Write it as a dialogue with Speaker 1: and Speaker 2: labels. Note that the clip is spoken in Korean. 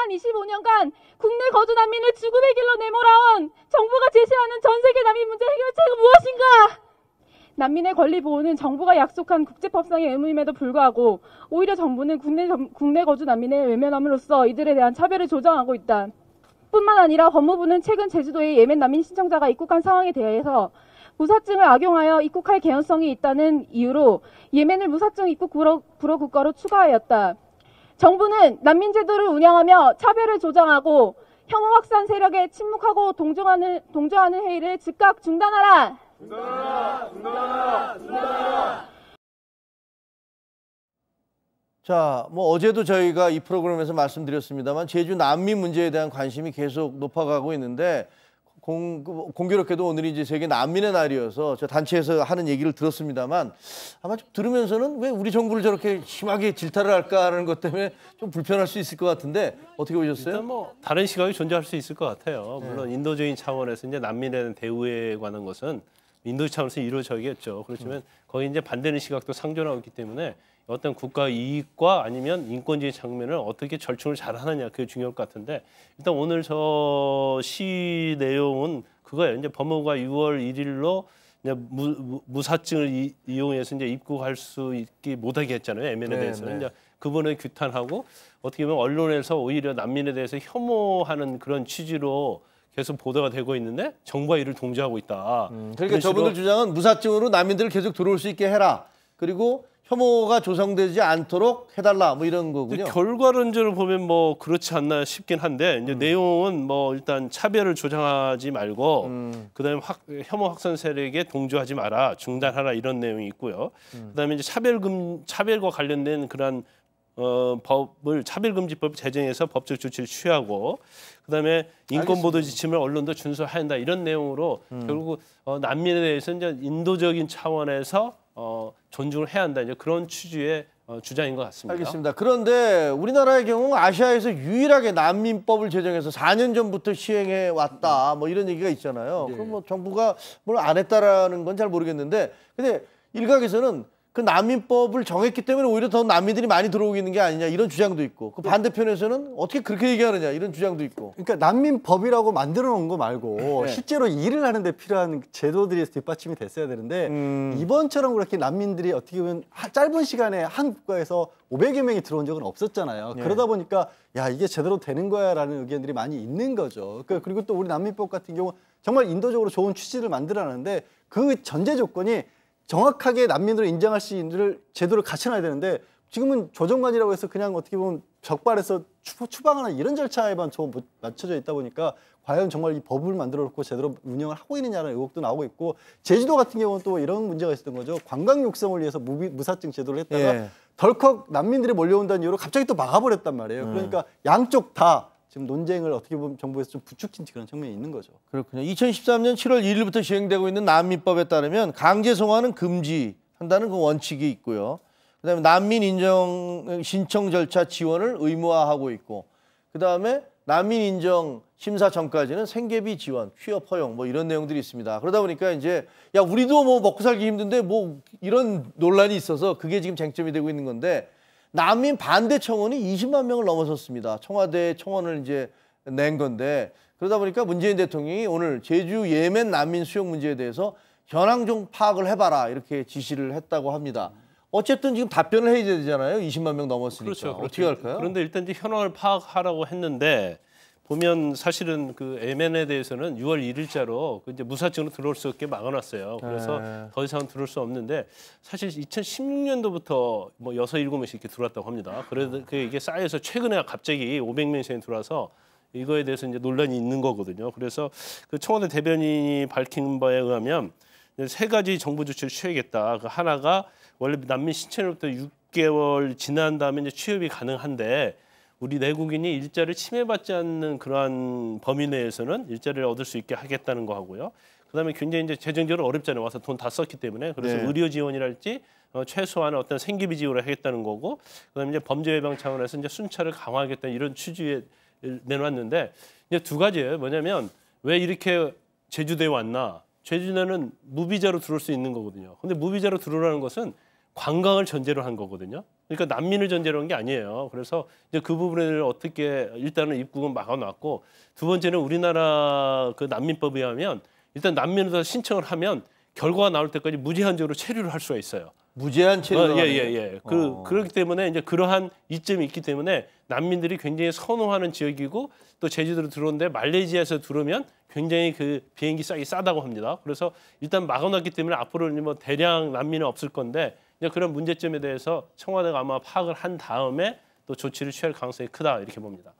Speaker 1: 지난 25년간 국내 거주 난민을 죽음의 길로 내몰아온 정부가 제시하는 전 세계 난민 문제 해결책은 무엇인가? 난민의 권리 보호는 정부가 약속한 국제법상의 의무임에도 불구하고 오히려 정부는 국내 거주 난민의 외면함으로써 이들에 대한 차별을 조장하고 있다. 뿐만 아니라 법무부는 최근 제주도에 예멘 난민 신청자가 입국한 상황에 대해서 무사증을 악용하여 입국할 개연성이 있다는 이유로 예멘을 무사증 입국 불허 국가로 추가하였다. 정부는 난민 제도를 운영하며 차별을 조장하고 혐오 확산 세력에 침묵하고 동조하는 회의를 즉각 중단하라. 중단하라! 중단하라! 중단하라!
Speaker 2: 자, 뭐 어제도 저희가 이 프로그램에서 말씀드렸습니다만 제주 난민 문제에 대한 관심이 계속 높아가고 있는데 공교롭게도 오늘이 이제 세계 난민의 날이어서 저 단체에서 하는 얘기를 들었습니다만 아마 좀 들으면서는 왜 우리 정부를 저렇게 심하게 질타를 할까 하는 것 때문에 좀 불편할 수 있을 것 같은데 어떻게 보셨어요?
Speaker 3: 일단 뭐 다른 시각이 존재할 수 있을 것 같아요. 물론 인도적인 차원에서 이제 난민에 대한 대우에 관한 것은 인도 차원에서 이루어져야겠죠. 그렇지만 거기 이제 반대는 시각도 상존하고 있기 때문에 어떤 국가 이익과 아니면 인권주의 장면을 어떻게 절충을 잘 하느냐 그게 중요할 것 같은데 일단 오늘 저 시 내용은 그거예요. 이제 법무부가 6월 1일로 이제 무사증을 이용해서 이제 입국할 수 있게 못하게 했잖아요. 예멘에 대해서는 이제 그분을 규탄하고 어떻게 보면 언론에서 오히려 난민에 대해서 혐오하는 그런 취지로 계속 보도가 되고 있는데 정부가 이를 동조하고 있다.
Speaker 2: 그러니까 저분들 주장은 무사증으로 난민들을 계속 들어올 수 있게 해라. 그리고 혐오가 조성되지 않도록 해달라 뭐 이런 거군요.
Speaker 3: 결과론적으로 보면 뭐 그렇지 않나 싶긴 한데 이제 내용은 뭐 일단 차별을 조장하지 말고 그다음에 혐오 확산 세력에 동조하지 마라, 중단하라 이런 내용이 있고요. 그다음에 이제 차별과 관련된 그런 차별금지법 제정해서 법적 조치를 취하고 그다음에 인권보도 지침을 언론도 준수해야 한다 이런 내용으로 결국 난민에 대해서 이제 인도적인 차원에서 존중을 해야 한다 이제 그런 취지의 주장인 것 같습니다.
Speaker 2: 알겠습니다. 그런데 우리나라의 경우 아시아에서 유일하게 난민법을 제정해서 4년 전부터 시행해 왔다 뭐 이런 얘기가 있잖아요. 그럼 뭐 정부가 뭘 안 했다라는 건 잘 모르겠는데 근데 일각에서는 그 난민법을 정했기 때문에 오히려 더 난민들이 많이 들어오고 있는 게 아니냐 이런 주장도 있고 그 반대편에서는 어떻게 그렇게 얘기하느냐 이런 주장도 있고.
Speaker 4: 그러니까 난민법이라고 만들어 놓은 거 말고 실제로 일을 하는 데 필요한 제도들이 뒷받침이 됐어야 되는데 이번처럼 그렇게 난민들이 어떻게 보면 짧은 시간에 한 국가에서 500여 명이 들어온 적은 없었잖아요. 그러다 보니까 야 이게 제대로 되는 거야 라는 의견들이 많이 있는 거죠. 그리고 또 우리 난민법 같은 경우 정말 인도적으로 좋은 취지를 만들어놨는데 그 전제 조건이 정확하게 난민으로 인정할 수 있는 제도를 갖춰놔야 되는데 지금은 조정관이라고 해서 그냥 어떻게 보면 적발해서 추방하는 이런 절차에만 맞춰져 있다 보니까 과연 정말 이 법을 만들어 놓고 제대로 운영을 하고 있느냐는 의혹도 나오고 있고 제주도 같은 경우는 또 이런 문제가 있었던 거죠. 관광 육성을 위해서 무사증 제도를 했다가 덜컥 난민들이 몰려온다는 이유로 갑자기 또 막아버렸단 말이에요. 그러니까 양쪽 다 지금 논쟁을 어떻게 보면 정부에서 좀 부추긴 그런 측면이 있는 거죠.
Speaker 2: 그렇군요. 2013년 7월 1일부터 시행되고 있는 난민법에 따르면 강제 송환은 금지한다는 그 원칙이 있고요. 그다음에 난민 인정 신청 절차 지원을 의무화하고 있고, 그다음에 난민 인정 심사 전까지는 생계비 지원, 취업 허용 뭐 이런 내용들이 있습니다. 그러다 보니까 이제 야 우리도 뭐 먹고 살기 힘든데 뭐 이런 논란이 있어서 그게 지금 쟁점이 되고 있는 건데. 난민 반대 청원이 20만 명을 넘어섰습니다. 청와대 청원을 이제 낸 건데 그러다 보니까 문재인 대통령이 오늘 제주 예멘 난민 수용 문제에 대해서 현황 좀 파악을 해봐라 이렇게 지시를 했다고 합니다. 어쨌든 지금 답변을 해야 되잖아요. 20만 명 넘었으니까.
Speaker 3: 그렇죠.
Speaker 2: 어떻게 할까요?
Speaker 3: 그런데 일단 이제 현황을 파악하라고 했는데 보면 사실은 그 예멘에 대해서는 6월 1일자로 이제 무사증으로 들어올 수 없게 막아놨어요. 그래서 더 이상 들어올 수 없는데 사실 2016년도부터 뭐 6, 7명씩 이렇게 들어왔다고 합니다. 그래도 이게 쌓여서 최근에 갑자기 500명 이상이 들어와서 이거에 대해서 이제 논란이 있는 거거든요. 그래서 그 청와대 대변인이 밝힌 바에 의하면 세 가지 정부 조치를 취하겠다. 그 하나가 원래 난민 신청으로부터 6개월 지난 다음에 이제 취업이 가능한데 우리 내국인이 일자를 침해받지 않는 그러한 범위 내에서는 일자리를 얻을 수 있게 하겠다는 거 하고요. 그다음에 굉장히 이제 재정적으로 어렵잖아요. 와서 돈 다 썼기 때문에 그래서 의료 지원이랄지 최소한의 어떤 생계비 지원을 하겠다는 거고, 그다음에 이제 범죄 예방 차원에서 이제 순찰을 강화하겠다 이런 취지에 내놨는데 이제 두 가지예요. 뭐냐면 왜 이렇게 제주도에 왔나? 제주도는 무비자로 들어올 수 있는 거거든요. 근데 무비자로 들어오라는 것은 관광을 전제로 한 거거든요. 그러니까 난민을 전제로 한 게 아니에요. 그래서 이제 그 부분을 어떻게 일단은 입국은 막아놨고 두 번째는 우리나라 그 난민법에 의하면 일단 난민으로 신청을 하면 결과가 나올 때까지 무제한적으로 체류를 할 수가 있어요.
Speaker 2: 무제한 체류.
Speaker 3: 예. 그렇기 때문에 이제 그러한 이점이 있기 때문에 난민들이 굉장히 선호하는 지역이고 또 제주도로 들어오는데 말레이시아에서 들어오면 굉장히 그 비행기 싸다고 합니다. 그래서 일단 막아놨기 때문에 앞으로는 뭐 대량 난민은 없을 건데 이제 그런 문제점에 대해서 청와대가 아마 파악을 한 다음에 또 조치를 취할 가능성이 크다 이렇게 봅니다.